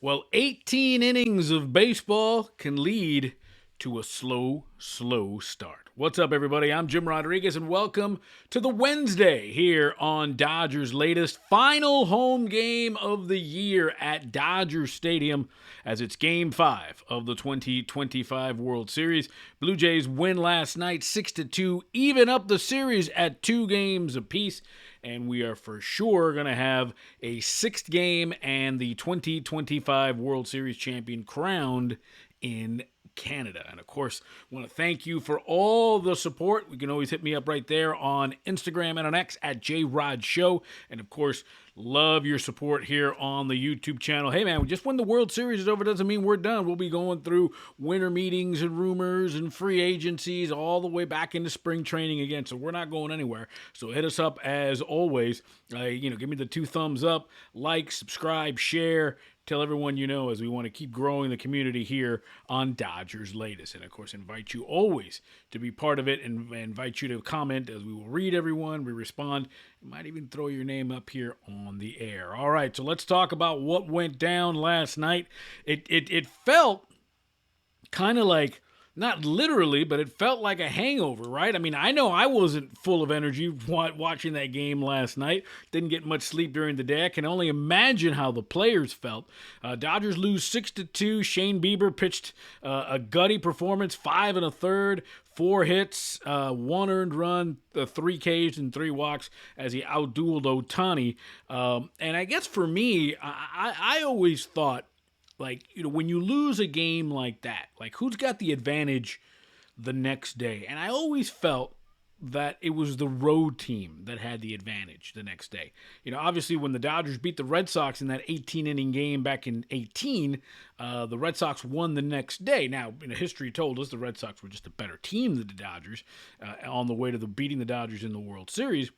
Well, 18 innings of baseball can lead to a slow start. What's up, everybody? I'm Jim Rodriguez, and welcome to the Wednesday here on Dodgers' latest final home game of the year at Dodger Stadium, as it's Game 5 of the 2025 World Series. Blue Jays win last night 6-2, even up the series at 2 games apiece. And we are for sure going to have a 6th game and the 2025 World Series champion crowned in Canada. And of course, I want to thank you for all the support. You can always hit me up right there on Instagram and on X at JRodShow. And of course, love your support here on the YouTube channel. Hey man, just when the World Series is over doesn't mean we're done. We'll be going through winter meetings and rumors and free agencies all the way back into spring training again. So we're not going anywhere. So hit us up as always. Give me the 2 thumbs up, like, subscribe, share. Tell everyone you know, as we want to keep growing the community here on Dodgers Latest. And, of course, invite you always to be part of it and invite you to comment, as we will read everyone, we respond. We might even throw your name up here on the air. All right, so let's talk about what went down last night. It felt kind of like, not literally, but it felt like a hangover, right? I mean, I know I wasn't full of energy watching that game last night. Didn't get much sleep during the day. I can only imagine how the players felt. Dodgers lose 6-2. Shane Bieber pitched a gutty performance, 5 1/3, 4 hits, 1 earned run, 3 Ks and 3 walks as he outdueled Ohtani. And I guess for me, I always thought, when you lose a game like that, who's got the advantage the next day? And I always felt that it was the road team that had the advantage the next day. Obviously, when the Dodgers beat the Red Sox in that 18-inning game back in 18, the Red Sox won the next day. Now, history told us the Red Sox were just a better team than the Dodgers on the way to beating the Dodgers in the World Series.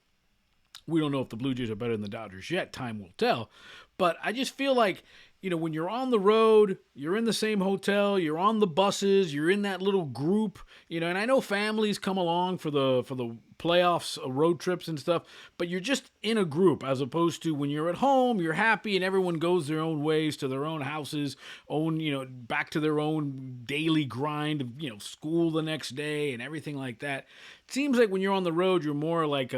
We don't know if the Blue Jays are better than the Dodgers yet. Time will tell. But I just feel like, when you're on the road, you're in the same hotel, you're on the buses, you're in that little group, and I know families come along for the playoffs, road trips and stuff, but you're just in a group, as opposed to when you're at home, you're happy and everyone goes their own ways to their own houses, back to their own daily grind of, school the next day and everything like that. It seems like when you're on the road, you're more like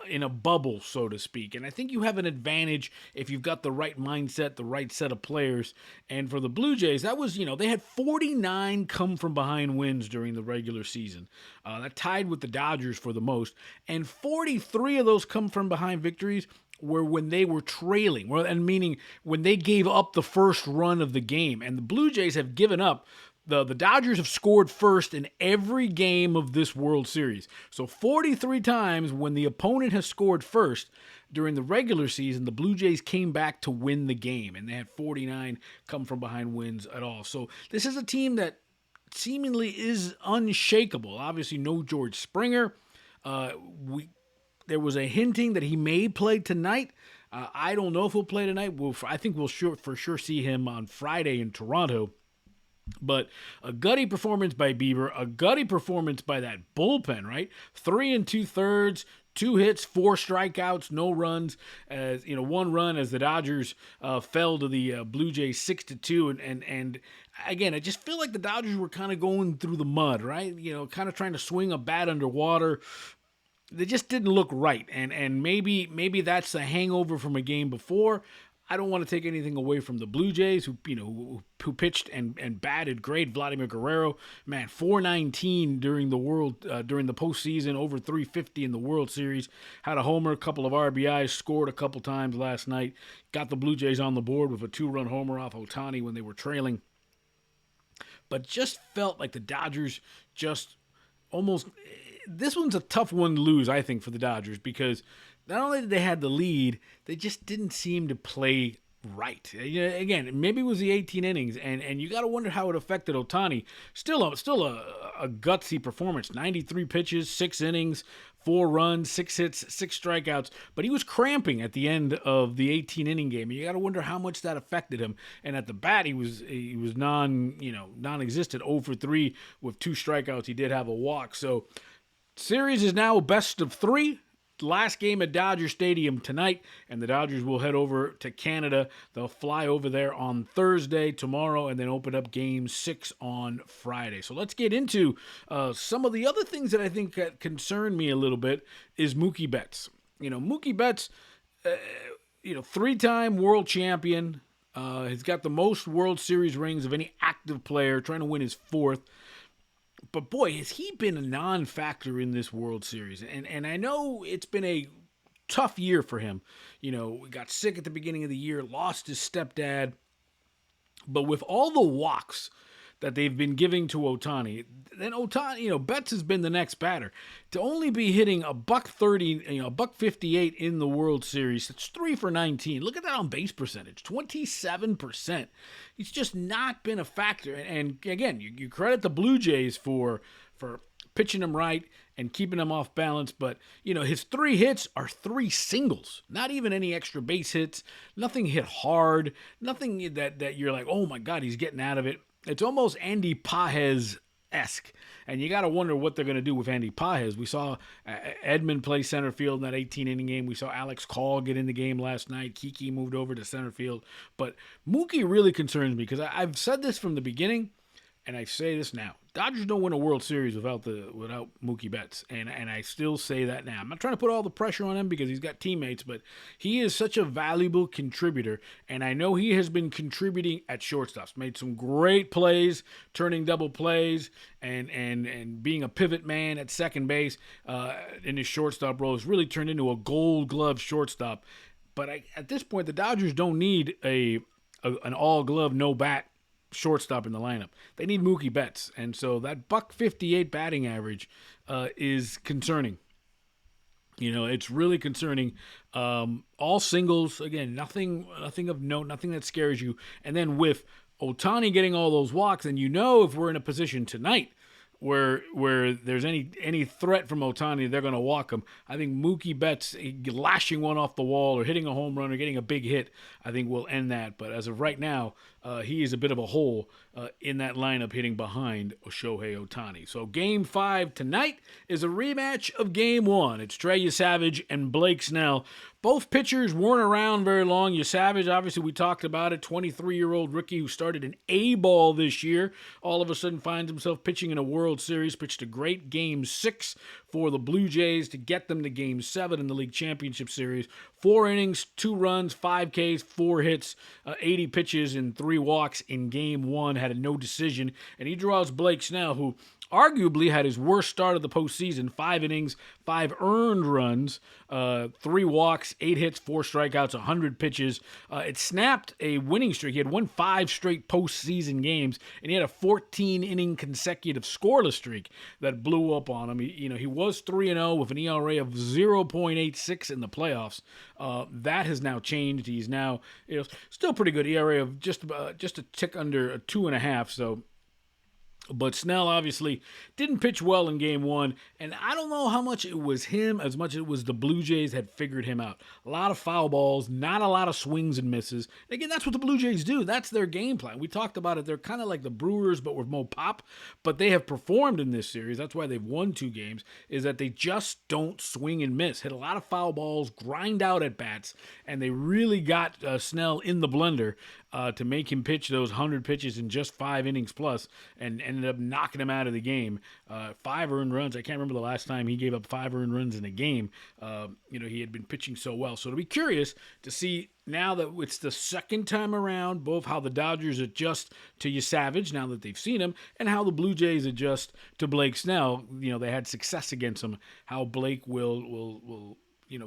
in a bubble, so to speak. And I think you have an advantage if you've got the right mindset, the right set of players. And for the Blue Jays, that was, they had 49 come from behind wins during the regular season. That tied with the Dodgers for the most. And 43 of those come from behind victories were when they were trailing, and meaning when they gave up the first run of the game. And the Blue Jays have given up. The Dodgers have scored first in every game of this World Series. So 43 times when the opponent has scored first during the regular season, the Blue Jays came back to win the game, and they had 49 come from behind wins at all. So this is a team that seemingly is unshakable. Obviously, no George Springer. There was a hinting that he may play tonight. I don't know if he'll play tonight. I think we'll for sure see him on Friday in Toronto. But a gutty performance by Bieber, a gutty performance by that bullpen, right? 3 2/3, 2 hits, 4 strikeouts, no runs. 1 run as the Dodgers fell to the Blue Jays 6-2, and again, I just feel like the Dodgers were kind of going through the mud, right? Kind of trying to swing a bat underwater. They just didn't look right, and maybe that's a hangover from a game before. I don't want to take anything away from the Blue Jays, who pitched and batted great. Vladimir Guerrero, man, 419 during the postseason, over 350 in the World Series. Had a homer, a couple of RBIs, scored a couple times last night. Got the Blue Jays on the board with a 2-run homer off Ohtani when they were trailing. But just felt like the Dodgers just almost. This one's a tough one to lose, I think, for the Dodgers, because not only did they have the lead, they just didn't seem to play right. Again, maybe it was the 18 innings, and you got to wonder how it affected Ohtani. Still a gutsy performance. 93 pitches, 6 innings, 4 runs, 6 hits, 6 strikeouts. But he was cramping at the end of the 18-inning game. And you got to wonder how much that affected him. And at the bat, he was non-existent, 0 for 3 with 2 strikeouts. He did have a walk. So series is now best of 3. last game at Dodger Stadium tonight, and the Dodgers will head over to Canada. They'll fly over there on Thursday, tomorrow, and then open up Game 6 on Friday. So let's get into some of the other things that I think concern me a little bit is Mookie Betts. Mookie Betts, three-time world champion. He's got the most World Series rings of any active player, trying to win his fourth. But boy, has he been a non-factor in this World Series. And I know it's been a tough year for him. We got sick at the beginning of the year, lost his stepdad. But with all the walks that they've been giving to Ohtani, then Ohtani, Betts has been the next batter. To only be hitting a $130, a $158 in the World Series, it's 3 for 19. Look at that on base percentage, 27%. He's just not been a factor. And again, you credit the Blue Jays for pitching him right and keeping him off balance. But, his 3 hits are 3 singles, not even any extra base hits, nothing hit hard, nothing that you're like, oh my God, he's getting out of it. It's almost Andy Pages-esque, and you got to wonder what they're going to do with Andy Pages. We saw Edman play center field in that 18-inning game. We saw Alex Call get in the game last night. Kiki moved over to center field. But Mookie really concerns me because I've said this from the beginning, and I say this now. Dodgers don't win a World Series without Mookie Betts, and I still say that now. I'm not trying to put all the pressure on him because he's got teammates, but he is such a valuable contributor, and I know he has been contributing at shortstops. Made some great plays, turning double plays, and being a pivot man at second base in his shortstop role has really turned into a Gold Glove shortstop. But at this point, the Dodgers don't need an all-glove, no-bat shortstop in the lineup. They need Mookie Betts, and so that $158 batting average is concerning. It's really concerning. All singles, again, nothing of note, nothing that scares you. And then with Ohtani getting all those walks, and if we're in a position tonight where there's any threat from Ohtani, they're going to walk him. I think Mookie Betts lashing one off the wall or hitting a home run or getting a big hit, I think will end that. But as of right now, he is a bit of a hole in that lineup hitting behind Shohei Ohtani. So Game 5 tonight is a rematch of Game 1. It's Trey Yesavage and Blake Snell. Both pitchers weren't around very long. Yesavage, obviously, we talked about it, 23-year-old rookie who started an A-ball this year. All of a sudden finds himself pitching in a World Series, pitched a great Game 6 for the Blue Jays to get them to Game 7 in the League Championship Series. 4 innings, 2 runs, 5 Ks, 4 hits, 80 pitches, and 3 walks in Game 1. Had a no decision. And he draws Blake Snell, who arguably had his worst start of the postseason. 5 innings, 5 earned runs, 3 walks, 8 hits, 4 strikeouts, 100 pitches. It snapped a winning streak. He had won 5 straight postseason games, and he had a 14-inning consecutive scoreless streak that blew up on him. He was 3-0 with an ERA of 0.86 in the playoffs. That has now changed. He's now still pretty good ERA of just a tick under a 2.5. So. But Snell obviously didn't pitch well in Game 1, and I don't know how much it was him as much as it was the Blue Jays had figured him out. A lot of foul balls, not a lot of swings and misses. And again, that's what the Blue Jays do. That's their game plan. We talked about it. They're kind of like the Brewers, but with more pop. But they have performed in this series. That's why they've won 2 games, is that they just don't swing and miss. Hit a lot of foul balls, grind out at bats, and they really got Snell in the blender to make him pitch those 100 pitches in just 5 innings plus, and ended up knocking him out of the game. 5 earned runs. I can't remember the last time he gave up 5 earned runs in a game. He had been pitching so well. So it'll be curious to see now that it's the second time around, both how the Dodgers adjust to Yesavage now that they've seen him, and how the Blue Jays adjust to Blake Snell. They had success against him. How Blake will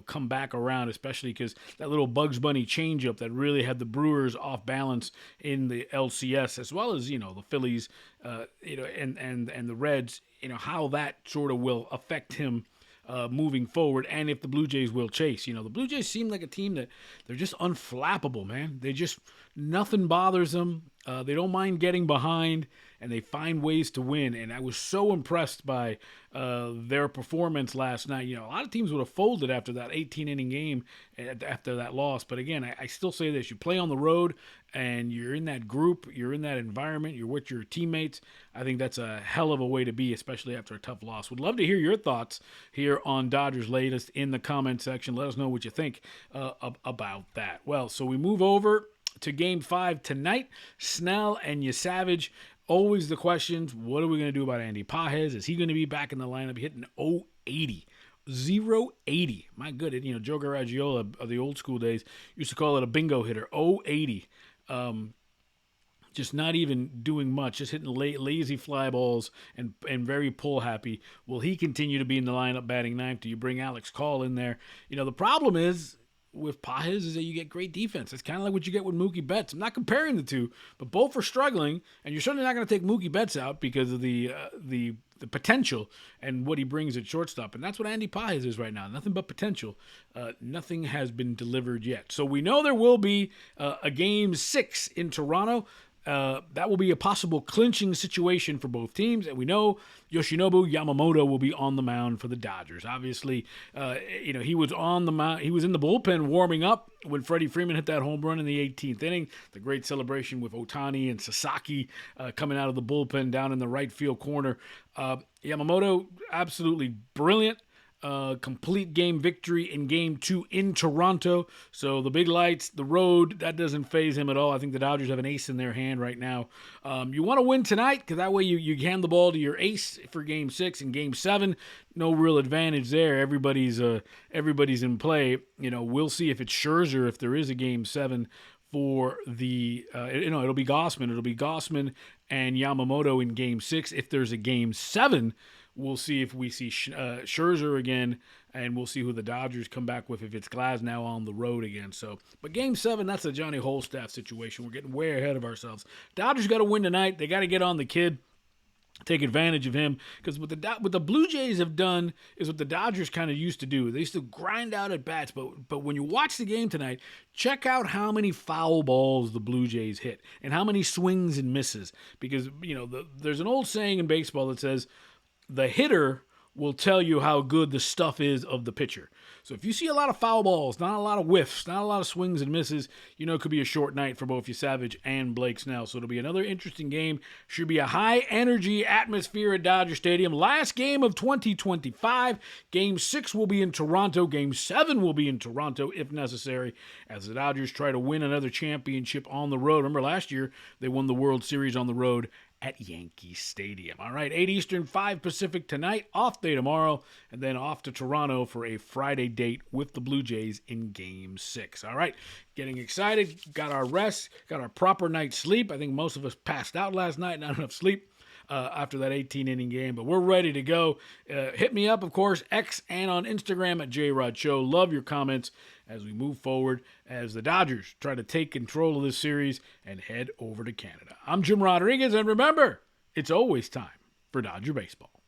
come back around, especially because that little Bugs Bunny changeup that really had the Brewers off balance in the LCS, as well as, the Phillies, and the Reds, how that sort of will affect him moving forward, and if the Blue Jays will chase. The Blue Jays seem like a team that they're just unflappable, man. Nothing bothers them. They don't mind getting behind, and they find ways to win. And I was so impressed by their performance last night. You know, a lot of teams would have folded after that 18-inning game, after that loss. But again, I still say this: you play on the road, and you're in that group, you're in that environment, you're with your teammates. I think that's a hell of a way to be, especially after a tough loss. Would love to hear your thoughts here on Dodgers Latest in the comment section. Let us know what you think about that. Well, so we move over to Game 5 tonight. Snell and Savage. Always the questions, what are we going to do about Andy Pages? Is he going to be back in the lineup? Hitting 080. 080. My goodness, you know, Joe Garagiola of the old school days used to call it a bingo hitter. 080. Just not even doing much, just hitting lazy fly balls and very pull happy. Will he continue to be in the lineup batting ninth? Do you bring Alex Call in there? You know, the problem is with Pages is that you get great defense. It's kind of like what you get with Mookie Betts. I'm not comparing the two, but both are struggling, and you're certainly not going to take Mookie Betts out because of the potential and what he brings at shortstop. And that's what Andy Pages is right now. Nothing but potential. Nothing has been delivered yet. So we know there will be a Game 6 in Toronto. That will be a possible clinching situation for both teams, and we know Yoshinobu Yamamoto will be on the mound for the Dodgers. Obviously, you know, he was on the mound. He was in the bullpen warming up when Freddie Freeman hit that home run in the 18th inning. The great celebration with Ohtani and Sasaki coming out of the bullpen down in the right field corner. Yamamoto, absolutely brilliant. Complete game victory in Game 2 in Toronto. So the big lights, the road, that doesn't faze him at all. I think the Dodgers have an ace in their hand right now. You want to win tonight because that way you hand the ball to your ace for Game 6 and Game 7. No real advantage there. Everybody's in play. You know, we'll see if it's Scherzer, if there is a Game 7 for the, it'll be Gossman. It'll be Gossman and Yamamoto in Game 6. If there's a Game 7, we'll see if we see Scherzer again, and we'll see who the Dodgers come back with if it's Glasnow on the road again. So, but Game 7, that's a Johnny Holstaff situation. We're getting way ahead of ourselves. Dodgers got to win tonight. They got to get on the kid, take advantage of him, because what the Blue Jays have done is what the Dodgers kind of used to do. They used to grind out at bats, but when you watch the game tonight, check out how many foul balls the Blue Jays hit and how many swings and misses. Because, you know, there's an old saying in baseball that says, the hitter will tell you how good the stuff is of the pitcher. So if you see a lot of foul balls, not a lot of whiffs, not a lot of swings and misses, you know it could be a short night for both Savage and Blake Snell. So it'll be another interesting game. Should be a high-energy atmosphere at Dodger Stadium. Last game of 2025. Game 6 will be in Toronto. Game 7 will be in Toronto if necessary, as the Dodgers try to win another championship on the road. Remember last year they won the World Series on the road at Yankee Stadium. All right, 8 Eastern, 5 Pacific tonight, off day tomorrow, and then off to Toronto for a Friday date with the Blue Jays in Game 6. All right, getting excited, got our rest, got our proper night's sleep. I think most of us passed out last night, not enough sleep after that 18-inning game, but we're ready to go. Hit me up, of course, X and on Instagram at JRodShow. Love your comments as we move forward, as the Dodgers try to take control of this series and head over to Canada. I'm Jim Rodriguez, and remember, it's always time for Dodger baseball.